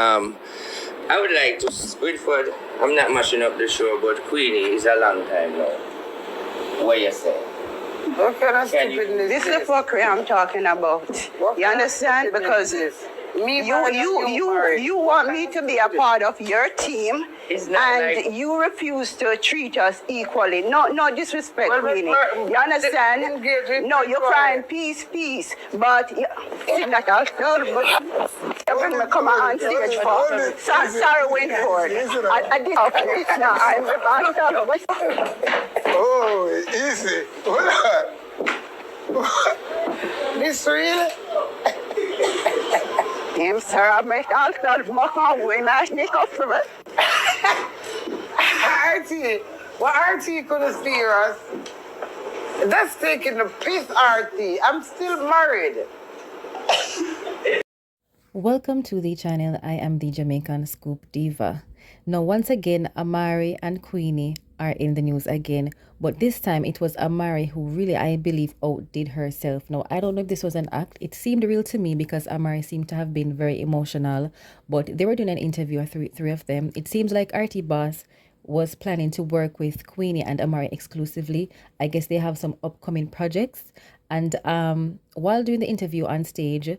I would like to Whitford. I'm not mashing up the show, but Queenie is a long time now. What you say? What kind of stupidness? This is the fuckery I'm talking about. You understand? Because you want me to be a part of your team, and like you refuse to treat us equally. No disrespect, Queenie. You understand? No, you're crying peace, but come on stage for Sarah Winford. I did now. I'm Oh, easy. Hold on. This real? Him, sir, I make all sorts of more when I sneak up from it. RT, what RT couldn't steer us? That's taking the piss, RT. I'm still married. Welcome to the channel. I am the Jamaican Scoop Diva. Now, once again, Amari and Queenie are in the news again, but this time it was Amari who really, I believe, outdid herself. Now, I don't know if this was an act. It seemed real to me because Amari seemed to have been very emotional, but they were doing an interview, three of them. It seems like RT Boss was planning to work with Queenie and Amari exclusively. I guess they have some upcoming projects, and while doing the interview on stage,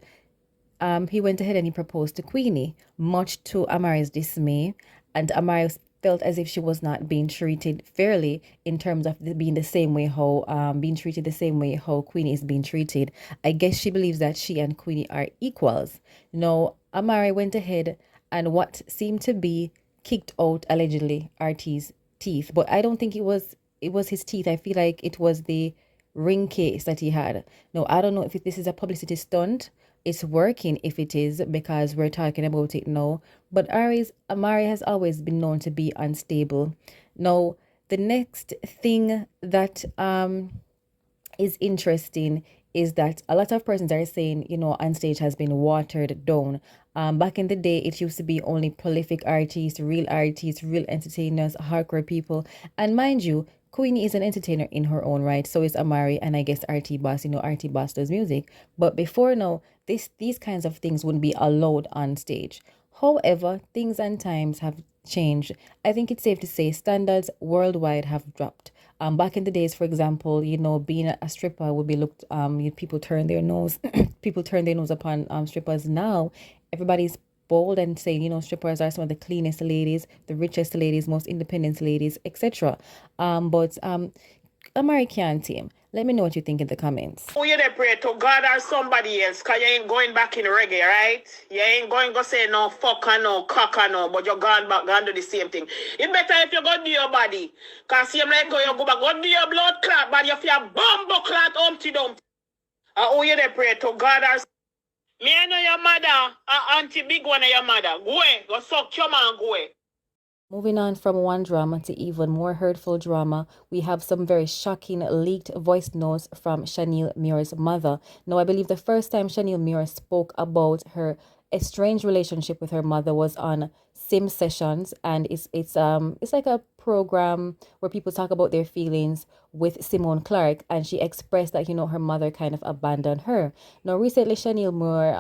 he went ahead and he proposed to Queenie, much to Amari's dismay, and Amari felt as if she was not being treated fairly in terms of being the same way how being treated the same way how Queenie is being treated. I guess she believes that she and Queenie are equals. Now, Amari went ahead and what seemed to be kicked out allegedly RT's teeth, but I don't think it was his teeth. I feel like it was the ring case that he had. Now, I don't know if this is a publicity stunt. It's working if it is, because we're talking about it now. But Amari has always been known to be unstable. Now, the next thing that is interesting is that a lot of persons are saying, on stage has been watered down. Back in the day, it used to be only prolific artists, real entertainers, hardcore people. And mind you, Queenie is an entertainer in her own right. So is Amari, and I guess RT Boss. RT Boss does music. But before now, these kinds of things wouldn't be allowed on stage. However, things and times have changed. I think it's safe to say standards worldwide have dropped. Back in the days, for example, being a stripper would be looked. People turn their nose. People turn their nose upon strippers. Now, everybody's bold and saying, strippers are some of the cleanest ladies, the richest ladies, most independent ladies, etc. But Amari can't team. Let me know what you think in the comments. Who you dey pray to, God or somebody else? Because you ain't going back in reggae, right? You ain't going to say no fuck or no cock or no, but you're going back and do the same thing. It better if you go do your body. Because same like you go back, go do your blood clot, but if you have bumbo clot, umpty dumpty. Who you dey pray to, God or me I know your mother, auntie big one of your mother. Go suck your man, go. Moving on from one drama to even more hurtful drama, we have some very shocking leaked voice notes from Shaneil Muir's mother. Now, I believe the first time Shaneil Muir spoke about her estranged relationship with her mother was on Sim Sessions, and it's like a program where people talk about their feelings with Simone Clark, and she expressed that her mother kind of abandoned her. Now, recently Shaneil Muir,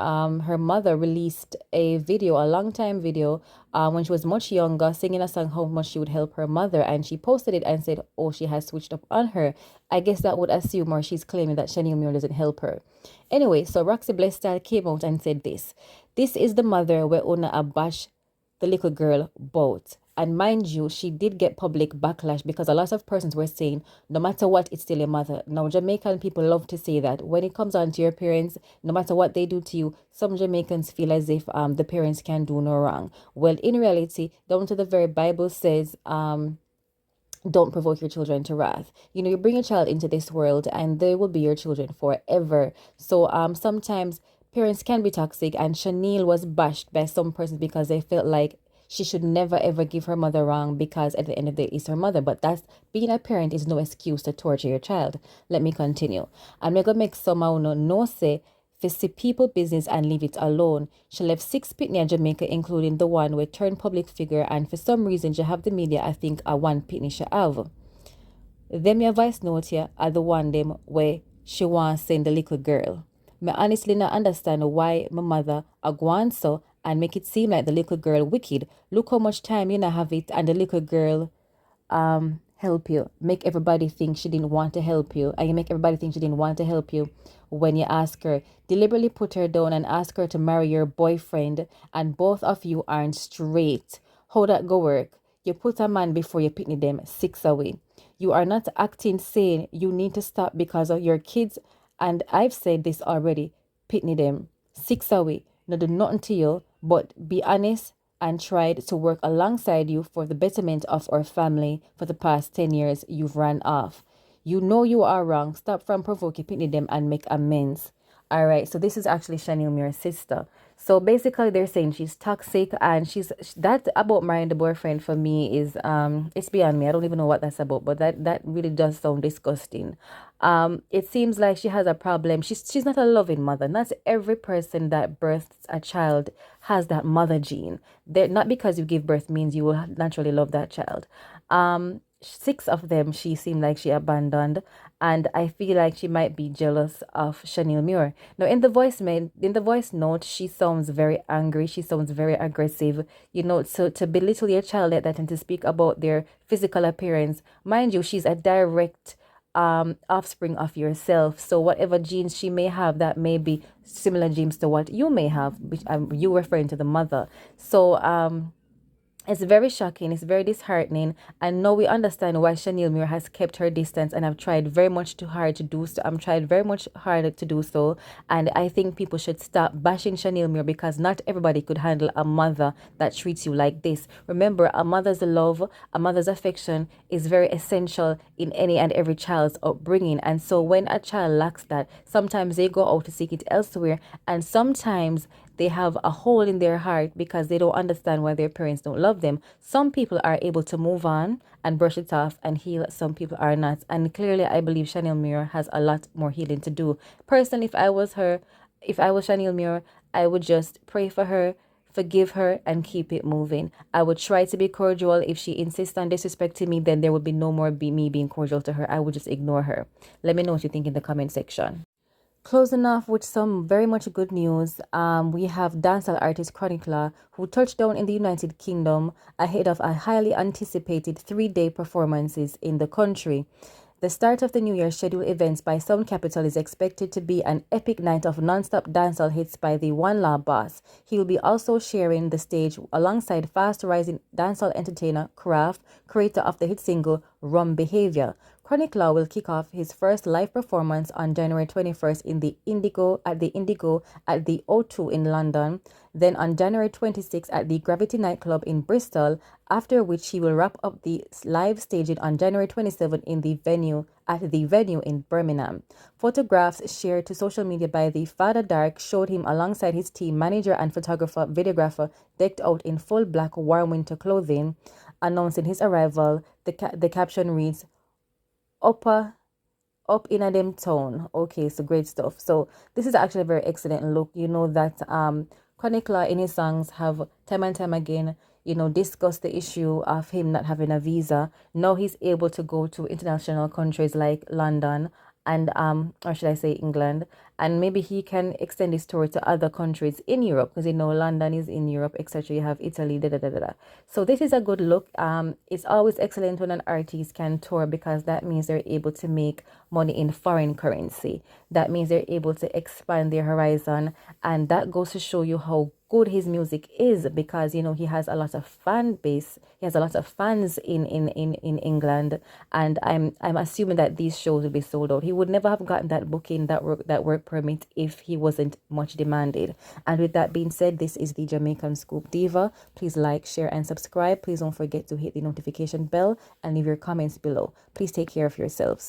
her mother released a long time video when she was much younger, singing a song how much she would help her mother, and she posted it and said, oh, she has switched up on her. I guess that would assume, or she's claiming, that Shaneil Muir doesn't help her. Anyway, so Roxy Blessstyle came out and said this is the mother where Una abash the little girl both. And mind you, she did get public backlash because a lot of persons were saying, no matter what, it's still your mother. Now, Jamaican people love to say that when it comes on to your parents, no matter what they do to you, some Jamaicans feel as if the parents can do no wrong. Well, in reality, down to the very Bible says, don't provoke your children to wrath. You bring a child into this world and they will be your children forever. So sometimes parents can be toxic, and Shaneil was bashed by some persons because they felt like she should never ever give her mother wrong because at the end of the day it's her mother. But that's being a parent is no excuse to torture your child. Let me continue. I'm going to make some no say to see people business and leave it alone. She left 6 pitney in Jamaica, including the one where turned public figure, and for some reason she have the media, I think, a one pitney she have. Them your voice note here are the one them where she wants send the little girl. Me honestly not understand why my mother a go on so and make it seem like the little girl wicked. Look how much time you now have it, and the little girl help you. Make everybody think she didn't want to help you, and you make everybody think she didn't want to help you when you ask her. Deliberately put her down and ask her to marry your boyfriend, and both of you aren't straight. How that go work? You put a man before you picnic them 6 away. You are not acting sane. You need to stop because of your kids. And I've said this already. Picnic them 6 away. No do nothing to you, but be honest and tried to work alongside you for the betterment of our family. For the past 10 years, you've ran off. You know you are wrong. Stop from provoking, picnic them, and make amends. All right, so this is actually Shaneil Muir's sister. So basically, they're saying she's toxic, and that about marrying the boyfriend for me is it's beyond me. I don't even know what that's about, but that really does sound disgusting. It seems like she has a problem. She's not a loving mother. Not every person that births a child has that mother gene. Not because you give birth means you will naturally love that child. 6 of them she seemed like she abandoned, and I feel like she might be jealous of Shaneil Muir. Now in the voice note, she sounds very angry, she sounds very aggressive, so to belittle your child like that and to speak about their physical appearance. Mind you, she's a direct offspring of yourself, so whatever genes she may have, that may be similar genes to what you may have, which you referring to the mother. So it's very shocking, it's very disheartening, and now we understand why Shaneil Muir has kept her distance, and I've tried very much too hard to do so. I'm tried very much hard to do so, and I think people should stop bashing Shaneil Muir because not everybody could handle a mother that treats you like this. Remember, a mother's love, a mother's affection is very essential in any and every child's upbringing, and so when a child lacks that, sometimes they go out to seek it elsewhere, and sometimes they have a hole in their heart because they don't understand why their parents don't love them. Some people are able to move on and brush it off and heal. Some people are not. And clearly, I believe Shaneil Muir has a lot more healing to do. Personally, if I was Shaneil Muir, I would just pray for her, forgive her, and keep it moving. I would try to be cordial. If she insists on disrespecting me, then there would be no more me being cordial to her. I would just ignore her. Let me know what you think in the comment section. Closing off with some very much good news, we have dancehall artist Chronicler, who touched down in the United Kingdom ahead of a highly anticipated 3-day performances in the country. The start of the New Year scheduled events by Sound Capital is expected to be an epic night of non-stop dancehall hits by the One Law boss. He will be also sharing the stage alongside fast-rising dancehall entertainer Kraft, creator of the hit single Rum Behavior. Chronicler will kick off his first live performance on January 21st in the Indigo at the O2 in London, then on January 26th at the Gravity nightclub in Bristol, after which he will wrap up the live staging on January 27th in the venue in Birmingham. Photographs shared to social media by the Father Dark showed him alongside his team manager and videographer decked out in full black warm winter clothing. Announcing his arrival, the caption reads, up in a them town. Okay, so great stuff. So this is actually a very excellent look. You know that Chronicler in his songs have time and time again, discussed the issue of him not having a visa. Now he's able to go to international countries like London and or should I say England, and maybe he can extend his tour to other countries in Europe, because London is in Europe, etc. You have Italy, So this is a good look. It's always excellent when an artist can tour, because that means they're able to make money in foreign currency. That means they're able to expand their horizon, and that goes to show you how good his music is, because he has a lot of fan base. He has a lot of fans in England, and I'm assuming that these shows will be sold out. He would never have gotten that booking, that work permit, if he wasn't much demanded. And with that being said, this is the Jamaican Scoop Diva. Please like, share, and subscribe. Please don't forget to hit the notification bell and leave your comments below. Please take care of yourselves.